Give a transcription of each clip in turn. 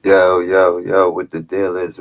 Yo, with the deal is,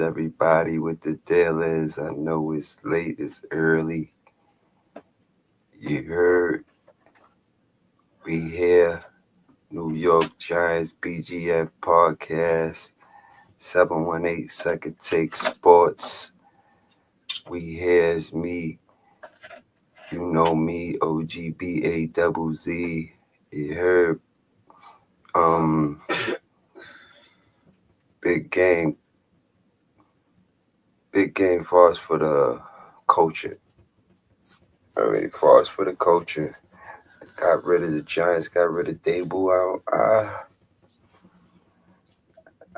everybody with the deal is. I know it's late, it's early. You heard, we here, New York Giants BGF Podcast, 718 Second Take Sports. We here is me, you know me, OGBAZZ. You heard, um, big game, big game for us for the culture. For us for the culture. Got rid of the Giants, got rid of Daboll.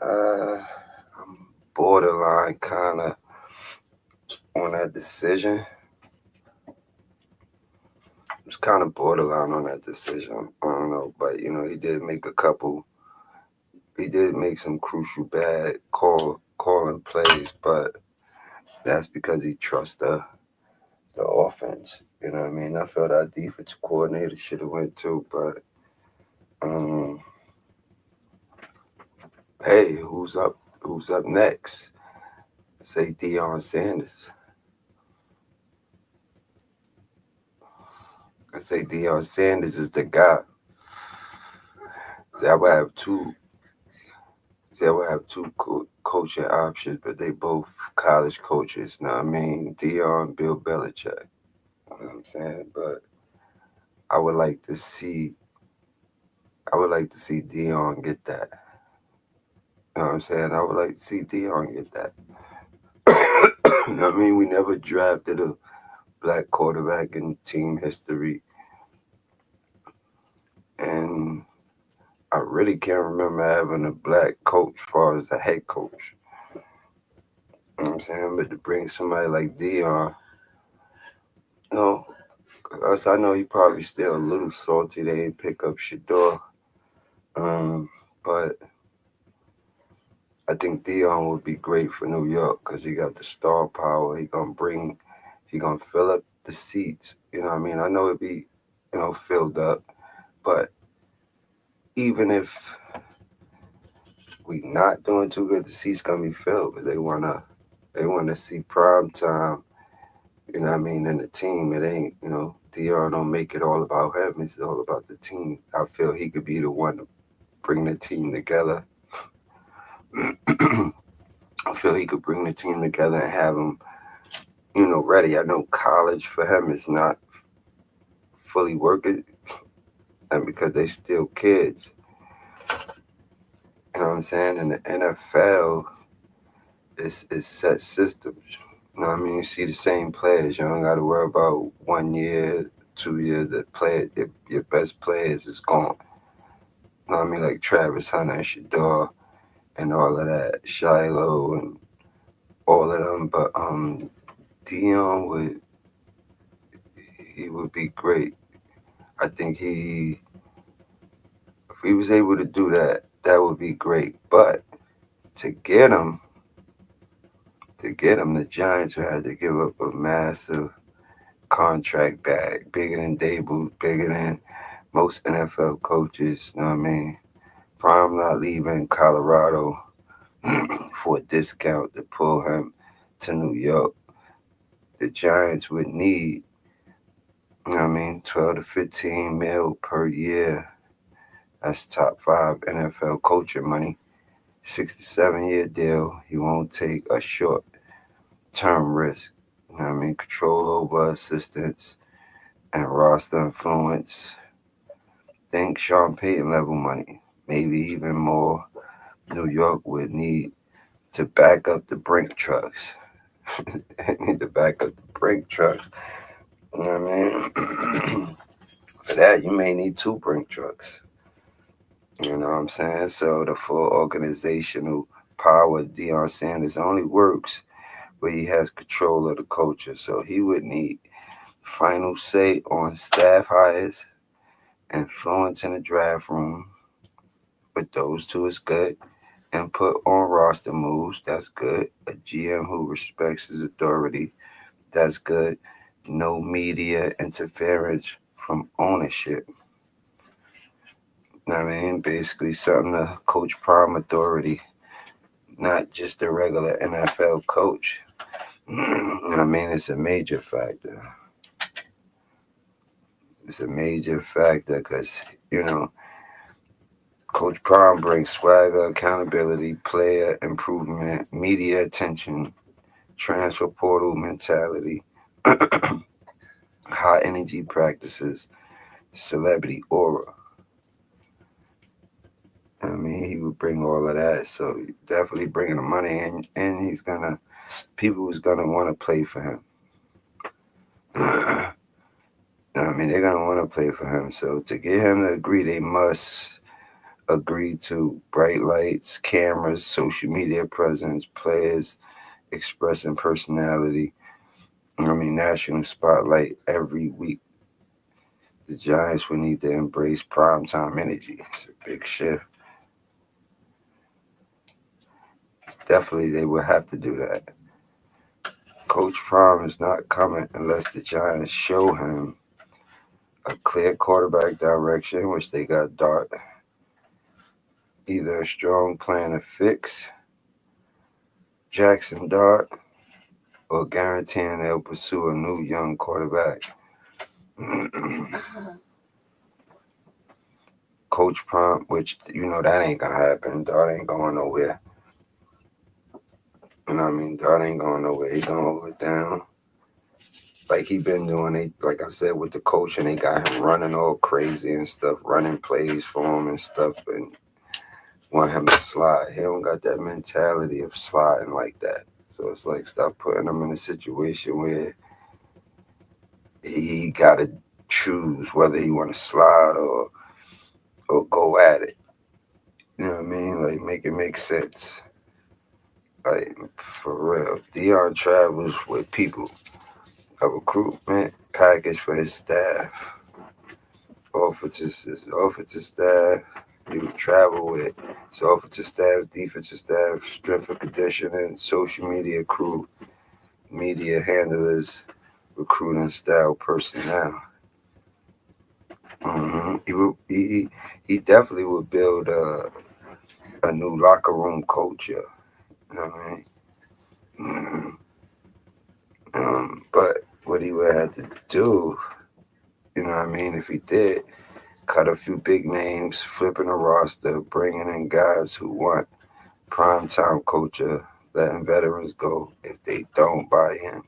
I'm borderline kind of on that decision. I was kind of borderline on that decision. I don't know, but he did make a couple. He did make some crucial bad calling plays, but that's because he trusts the offense. You know what I mean? I felt our defensive coordinator should have went too, but um, hey, who's up? Who's up next? Say Deion Sanders. I say Deion Sanders is the guy. See, I would have two. See, I would have two coaching options, but they both college coaches. Now, I mean, Deion, Bill Belichick. You know what I'm saying? But I would like to see. I would like to see Deion get that. You know what I'm saying? I would like to see Deion get that. You know what I mean? We never drafted a black quarterback in team history, and I really can't remember having a black coach as far as a head coach. You know what I'm saying? But to bring somebody like Deion, you know, us, I know he probably still a little salty they didn't pick up Shador. But I think Deion would be great for New York because he got the star power. He gonna fill up the seats. You know what I mean? I know it'd be, filled up, but even if we not doing too good, the seats gonna be filled because they wanna see prime time. You know what I mean? And the team, it ain't, Deion don't make it all about him. It's all about the team. I feel he could be the one to bring the team together. I feel he could bring the team together and have them, ready. I know college for him is not fully working, and because they still kids. You know what I'm saying? And the NFL is set systems. You know what I mean? You see the same players. You don't got to worry about 1 year, 2 years. That play, your best players is gone. You know what I mean? Like Travis Hunter and Shador and all of that, Shiloh and all of them. But Deion would be great. I think if he was able to do that, that would be great. But to get him, the Giants would have to give up a massive contract bag, bigger than Daboll, bigger than most NFL coaches. You know what I mean? Prime not leaving Colorado for a discount to pull him to New York. The Giants would need, 12 to 15 mil per year. That's top 5 NFL coaching money. 67-year deal. He won't take a short-term risk. Control over assistants and roster influence. Think Sean Payton level money. Maybe even more. New York would need to back up the Brink trucks. Need to back up the Brink trucks. You know what I mean? For that, you may need 2 Brink trucks. You know what I'm saying? So the full organizational power of Deion Sanders only works where he has control of the culture. So he would need final say on staff hires, influence in the draft room. But those two is good. Input on roster moves, that's good. A GM who respects his authority, that's good. No media interference from ownership. I mean, basically something to coach prime authority, not just a regular NFL coach. I mean, it's a major factor. It's a major factor because, you know, Coach Prime brings swagger, accountability, player improvement, media attention, transfer portal mentality, high energy practices, celebrity aura. I mean, he would bring all of that. So definitely bringing the money, and he's gonna people who's gonna want to play for him. I mean, they're gonna want to play for him. So to get him to agree, they must agree to bright lights, cameras, social media presence, players expressing personality. I mean, national spotlight every week. The Giants would need to embrace primetime energy. It's a big shift. Definitely, they would have to do that. Coach Prime is not coming unless the Giants show him a clear quarterback direction, which they got Dart, either a strong plan to fix Jaxson Dart or guaranteeing they'll pursue a new young quarterback. Coach Prime, which you know that ain't gonna happen. Dart ain't going nowhere. You know what I mean? Dart ain't going nowhere. He gonna hold it down. Like he been doing. They, like I said, with the coach, and they got him running all crazy and stuff, running plays for him and stuff, and want him to slide. He don't got that mentality of sliding like that. So it's like stop putting him in a situation where he got to choose whether he want to slide or go at it. You know what I mean? Like make it make sense. Like for real, Deion travels with people. A recruitment package for his staff, offensive staff. He would travel with his offensive staff, defensive staff, strength and conditioning, social media crew, media handlers, recruiting style personnel. He definitely would build a new locker room culture. You know what I mean? But what he would have to do, you know what I mean, if he did, cut a few big names, flipping a roster, bringing in guys who want prime time culture, letting veterans go if they don't buy in.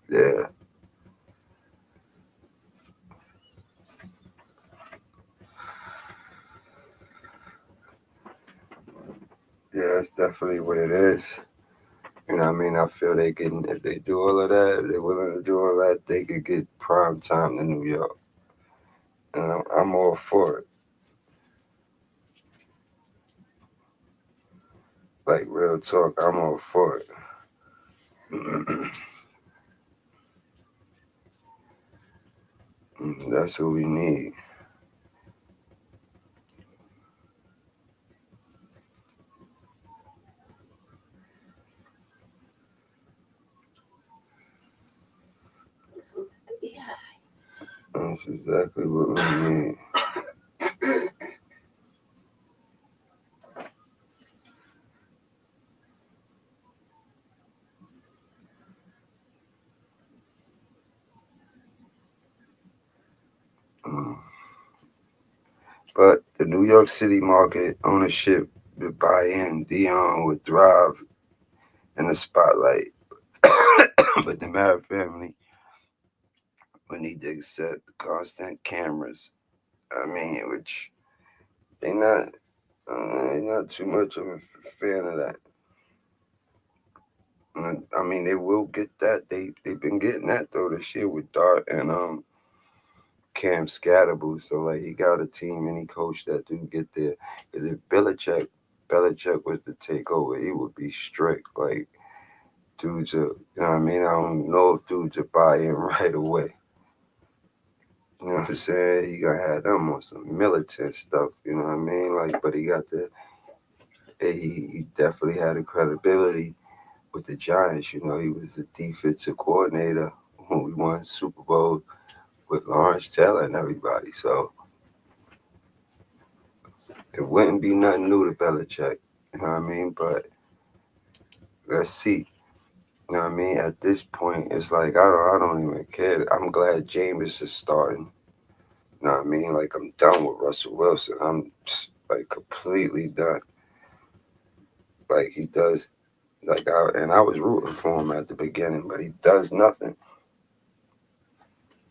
Yeah, yeah, that's definitely what it is. You know what I mean? I feel they can, if they do all of that, if they're willing to do all that, they could get prime time in New York. And I'm all for it. Like, real talk, I'm all for it. That's what we need. That's exactly what we need. Mm. But the New York City market ownership would buy in. Dion would thrive in the spotlight. But the Mara family would need to accept constant cameras. I mean, which they not too much of a fan of that. I mean, they will get that. They've been getting that though this year with Dart and Cam Scatterboo. So like he got a team and he coached that do get there. Because if Belichick was to take over, he would be strict. Like dudes are, you know what I mean? I don't know if dudes are buy in right away. You know what I'm saying? He gonna have them on some militant stuff. You know what I mean? Like, but he definitely had the credibility with the Giants. You know, he was the defensive coordinator when we won Super Bowl with Lawrence Taylor and everybody. So It wouldn't be nothing new to Belichick. You know what I mean? But let's see. You know what I mean? At this point, it's like I don't even care. I'm glad Jameis is starting. You know what I mean? Like I'm done with Russell Wilson. I'm like completely done. Like he does. I was rooting for him at the beginning, but he does nothing.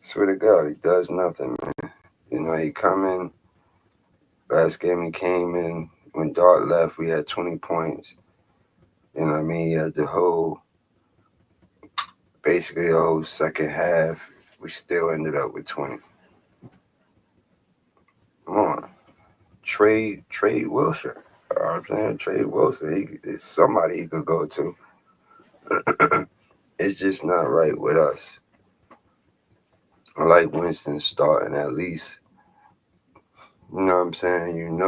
Swear to God, he does nothing, man. You know, he come in. Last game he came in when Dart left, we had 20 points. You know what I mean? He had basically the whole second half. We still ended up with 20. Come on, trade Wilson. You know what I'm saying? Trade Wilson. He's somebody he could go to. It's just not right with us. I like Winston starting at least. You know what I'm saying?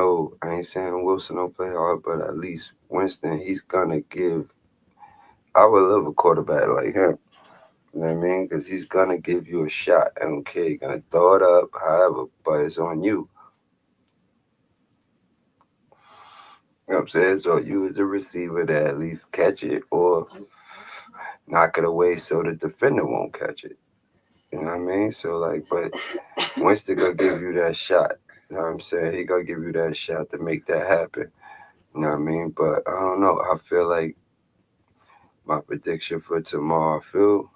I ain't saying Wilson don't play hard, but at least Winston, he's gonna give. I would love a quarterback like him. You know what I mean? Because he's gonna give you a shot. I don't care. He's gonna throw it up, however, but it's on you. You know what I'm saying? So you as a receiver to at least catch it or knock it away so the defender won't catch it. You know what I mean? So but Winston gonna give you that shot. You know what I'm saying? He gonna give you that shot to make that happen. You know what I mean? But I don't know. I feel like my prediction for tomorrow, I feel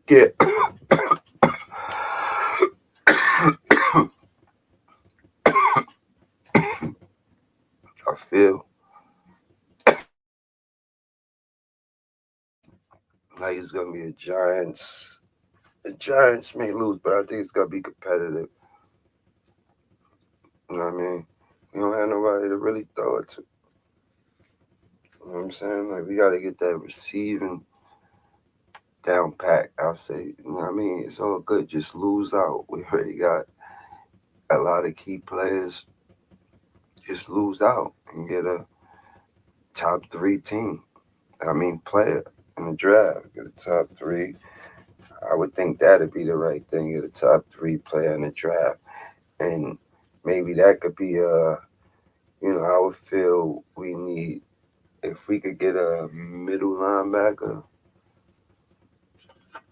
yeah. I feel like it's gonna be the Giants. The Giants may lose, but I think it's gonna be competitive. You know what I mean? We don't have nobody to really throw it to. You know what I'm saying? Like we gotta get that receiving down pack. I'll say. You know what I mean? It's all good. Just lose out. We already got a lot of key players. Just lose out and get a top 3 team. I mean player in the draft. Get a top 3. I would think that'd be the right thing. Get a top 3 player in the draft. And maybe that could be I would feel we need if we could get a middle linebacker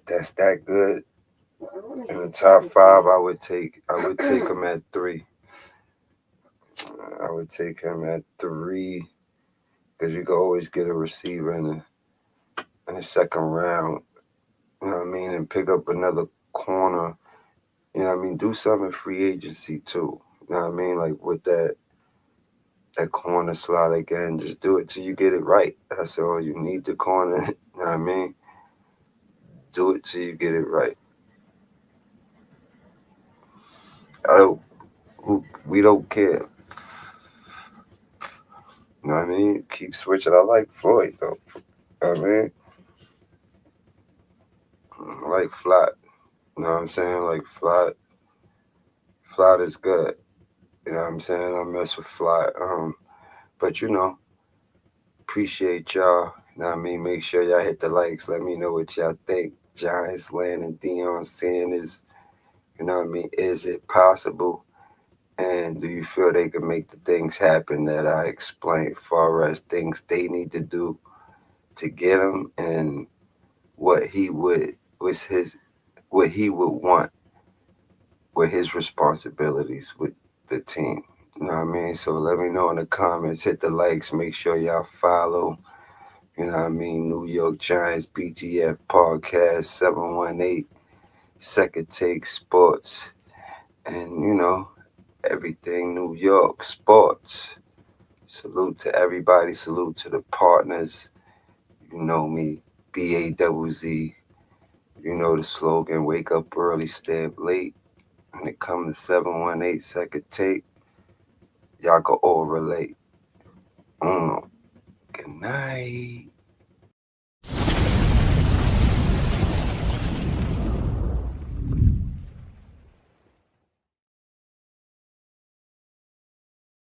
that's that good in the top 5. I would take him at 3. I would take him at 3 because you could always get a receiver in the second round. You know what I mean? And pick up another corner. You know what I mean? Do something free agency too. You know what I mean? Like with that corner slot again, just do it till you get it right. That's all you need the corner. You know what I mean? Do it till you get it right. I don't. We don't care. You know what I mean? Keep switching. I like Floyd though. You know what I mean? I like flat. You know what I'm saying? Like flat. Flat is good. You know what I'm saying? I mess with flat. But appreciate y'all. You know what I mean? Make sure y'all hit the likes. Let me know what y'all think. Giants landing Deion Sanders. You know what I mean? Is it possible? And do you feel they can make the things happen that I explained, far as things they need to do to get him, and what he would want with his responsibilities with the team? You know what I mean? So let me know in the comments. Hit the likes. Make sure y'all follow. You know what I mean? New York Giants BGF Podcast 718 Second Take Sports. And everything New York sports. Salute to everybody. Salute to the partners. You know me, BAZZ. You know the slogan, wake up early, stay up late. When it comes to 718 Second Take, y'all can all relate. Good night.